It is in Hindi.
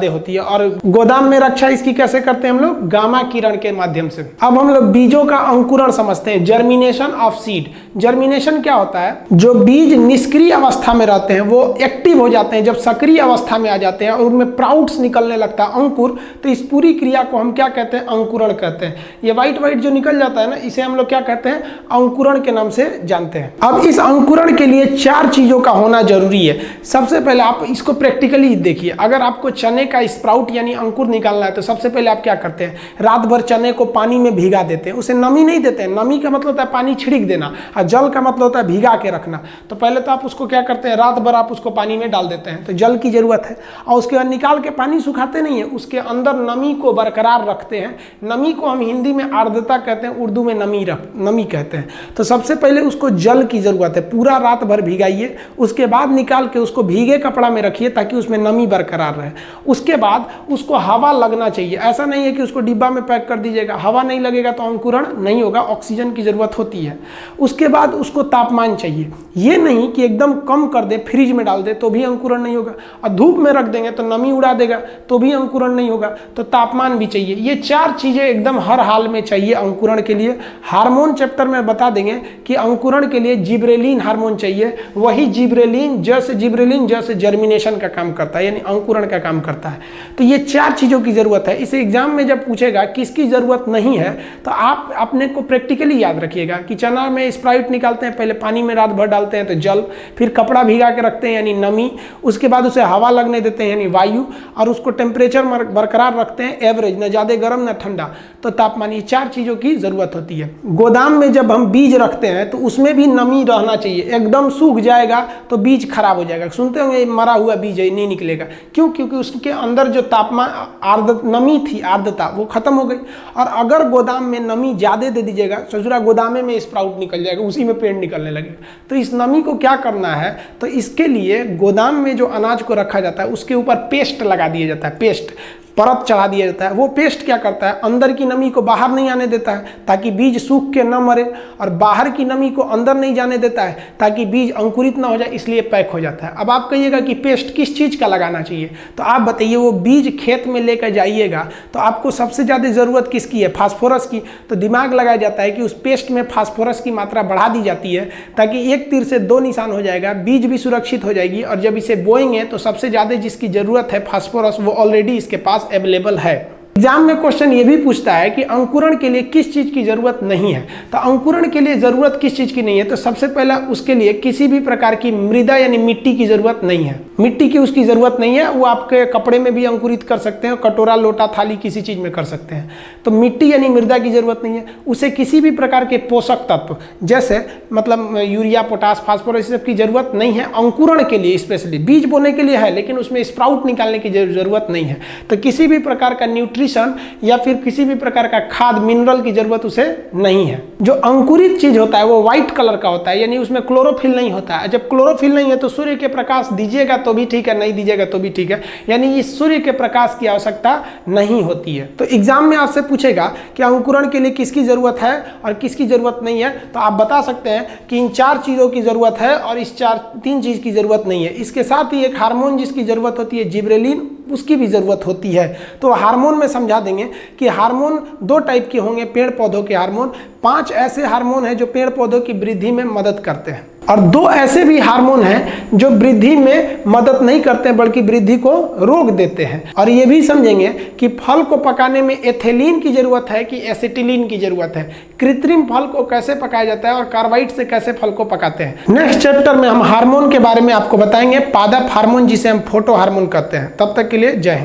ज्यादा होती है। और गोदाम में रक्षा इसकी कैसे करते हैं हम लोग? गामा किरण के माध्यम से। अब हम लोग बीजों का अंकुरण समझते हैं, जर्मिनेशन ऑफ सीड। जर्मिनेशन क्या होता है? जो बीज निष्क्रिय अवस्था में रहते हैं वो एक्टिव हो जाते हैं जब सक्रिय अवस्था में आ जाते हैं और उनमें प्राउट्स निकलने लगता है, अंकुर। तो इस पूरी क्रिया को हम क्या कहते हैं? अंकुरण कहते हैं। ये व्हाइट व्हाइट जो निकल जाता है ना, इसे हम लोग क्या कहते हैं? अंकुरण के नाम से जानते हैं। अब इस अंकुरण के लिए 4 चीजों का होना जरूरी है। सबसे पहले आप इसको प्रैक्टिकली देखिए। अगर आपको चने का स्प्राउट यानी अंकुर निकालना है तो सबसे पहले आप क्या करते हैं? रात भर चने को पानी में भिगा देते हैं। उसे नमी नहीं देते हैं। नमी का मतलब होता है पानी छिड़क देना और जल का मतलब होता है भिगा के रखना। तो पहले तो आप उसको क्या करते हैं? रात भर आप उसको पानी में डाल देते हैं, तो जल की जरूरत है। और उसके बाद निकाल के पानी सुखाते नहीं है, उसके अंदर नमी को बरकरार रखते हैं। नमी को हम हिंदी में आर्द्रता कहते हैं, उर्दू में नमी कहते हैं। तो सबसे पहले उसको जल की जरूरत है। पूरा रात भर भिगाइए, उसके बाद निकाल के उसको भीगे कपड़ा में रखिए ताकि उसमें नमी बरकरार रहे। उसके बाद उसको हवा लगना चाहिए। ऐसा नहीं है कि उसको डिब्बा में पैक कर दीजिएगा, हवा नहीं लगेगा तो अंकुरण नहीं होगा, ऑक्सीजन की जरूरत होती है। उसके बाद उसको तापमान चाहिए। ये नहीं कि एकदम कम कर दे, फ्रिज में डाल दे तो भी अंकुरण नहीं होगा, और धूप में रख देंगे तो नमी उड़ा देगा तो भी अंकुरण नहीं होगा। तो तापमान भी चाहिए। ये 4 चीजें एकदम हर हाल में चाहिए अंकुरण के लिए। हार्मोन चैप्टर में बता देंगे कि अंकुरण के लिए जिब्रेलिन हार्मोन चाहिए। वही जिब्रेलिन जैसे जर्मिनेशन का काम करता है, यानी अंकुरण का काम करता है। तो ये 4 चीजों की जरूरत है। इसे एग्जाम में जब पूछेगा किसकी जरूरत नहीं है तो आप अपने को प्रैक्टिकली याद रखिएगा कि चना में स्प्राउट निकालते हैं, पहले पानी में रात भर डालते हैं तो जल, फिर कपड़ा भिगा के रखते हैं यानी नमी, उसके बाद उसे हवा लगने देते हैं यानी वायु, और उसको टेम्परेचर बरकरार रखते हैं एवरेज, न ज़्यादा गर्म न ठंडा, तो तापमान। ये 4 चीज़ों की जरूरत होती है। गोदाम में जब हम बीज रखते हैं तो उसमें भी नमी रहना चाहिए। एकदम सूख जाएगा तो बीज खराब हो जाएगा। सुनते होंगे मरा हुआ बीज है नहीं निकलेगा, क्यों? क्योंकि उसके अंदर जो तापमान नमी थी, आर्द्रता, वो खत्म हो गई। और अगर गोदाम में नमी ज़्यादा दे दीजिएगा, ससुरा गोदामे में स्प्राउट निकल जाएगा, उसी में पेड़ निकलने लगेगा। तो इस नमी को क्या करना है? तो इसके लिए गोदाम में जो अनाज को रखा जाता है उसके ऊपर पेस्ट लगा दिया जाता है, पेस्ट परत चढ़ा दिया जाता है। वो पेस्ट क्या करता है? अंदर की नमी को बाहर नहीं आने देता है ताकि बीज सूख के न मरे, और बाहर की नमी को अंदर नहीं जाने देता है ताकि बीज अंकुरित ना हो जाए, इसलिए पैक हो जाता है। अब आप कहिएगा कि पेस्ट किस चीज़ का लगाना चाहिए, तो आप बताइए। वो बीज खेत में लेकर जाइएगा तो आपको सबसे ज़्यादा ज़रूरत किसकी है? फास्फोरस की। तो दिमाग लगाया जाता है कि उस पेस्ट में फास्फोरस की मात्रा बढ़ा दी जाती है ताकि एक तीर से 2 निशान हो जाएगा, बीज भी सुरक्षित हो जाएगी। और जब इसे बोएंगे तो सबसे ज़्यादा जिसकी ज़रूरत है फास्फोरस, वो ऑलरेडी इसके पास अवेलेबल है। एग्जाम में क्वेश्चन ये भी पूछता है कि अंकुरण के लिए किस चीज की जरूरत नहीं है। तो अंकुरण के लिए जरूरत किस चीज की नहीं है? तो सबसे पहला उसके लिए किसी भी प्रकार की मृदा यानी मिट्टी की जरूरत नहीं है। मिट्टी की उसकी जरूरत नहीं है। वो आपके कपड़े में भी अंकुरित कर सकते हैं, कटोरा लोटा थाली किसी चीज में कर सकते हैं। तो मिट्टी यानी मृदा की जरूरत नहीं है। उसे किसी भी प्रकार के पोषक तत्व जैसे मतलब यूरिया, पोटास, फास्फोरस, सब की जरूरत नहीं है अंकुरण के लिए। स्पेशली बीज बोने के लिए है, लेकिन उसमें स्प्राउट निकालने की जरूरत नहीं है। तो किसी भी प्रकार का न्यूट्रिशन या फिर किसी भी प्रकार का खाद, मिनरल की जरूरत उसे नहीं है। जो अंकुरित चीज होता है वो व्हाइट कलर का होता है, यानी उसमें क्लोरोफिल नहीं होता है। जब क्लोरोफिल नहीं है तो सूर्य के प्रकाश दीजिएगा तो भी ठीक है, नहीं दीजिएगा तो भी ठीक है, यानी इस सूर्य के प्रकाश की आवश्यकता नहीं होती है। तो एग्जाम में आपसे पूछेगा कि अंकुरण के लिए किसकी जरूरत है और किसकी जरूरत नहीं है, तो आप बता सकते हैं कि इन 4 चीजों की जरूरत है और इस 3 चीज की जरूरत नहीं है। इसके साथ ही एक हार्मोन जिसकी जरूरत होती है जिब्रेलिन, उसकी भी जरूरत होती है। तो हार्मोन में समझा देंगे कि हार्मोन 2 टाइप के होंगे पेड़ पौधों के हार्मोन। 5 ऐसे हार्मोन हैं जो पेड़ पौधों की वृद्धि में मदद करते हैं, और 2 ऐसे भी हार्मोन हैं जो वृद्धि में मदद नहीं करते बल्कि वृद्धि को रोक देते हैं। और ये भी समझेंगे कि फल को पकाने में एथिलीन की जरूरत है कि एसिटिलीन की जरूरत है। कृत्रिम फल को कैसे पकाया जाता है और कार्बाइड से कैसे फल को पकाते हैं। नेक्स्ट चैप्टर में हम हार्मोन के बारे में आपको बताएंगे, पादप हार्मोन जिसे हम फोटो हार्मोन कहते हैं। तब तक के लिए जय हिंद।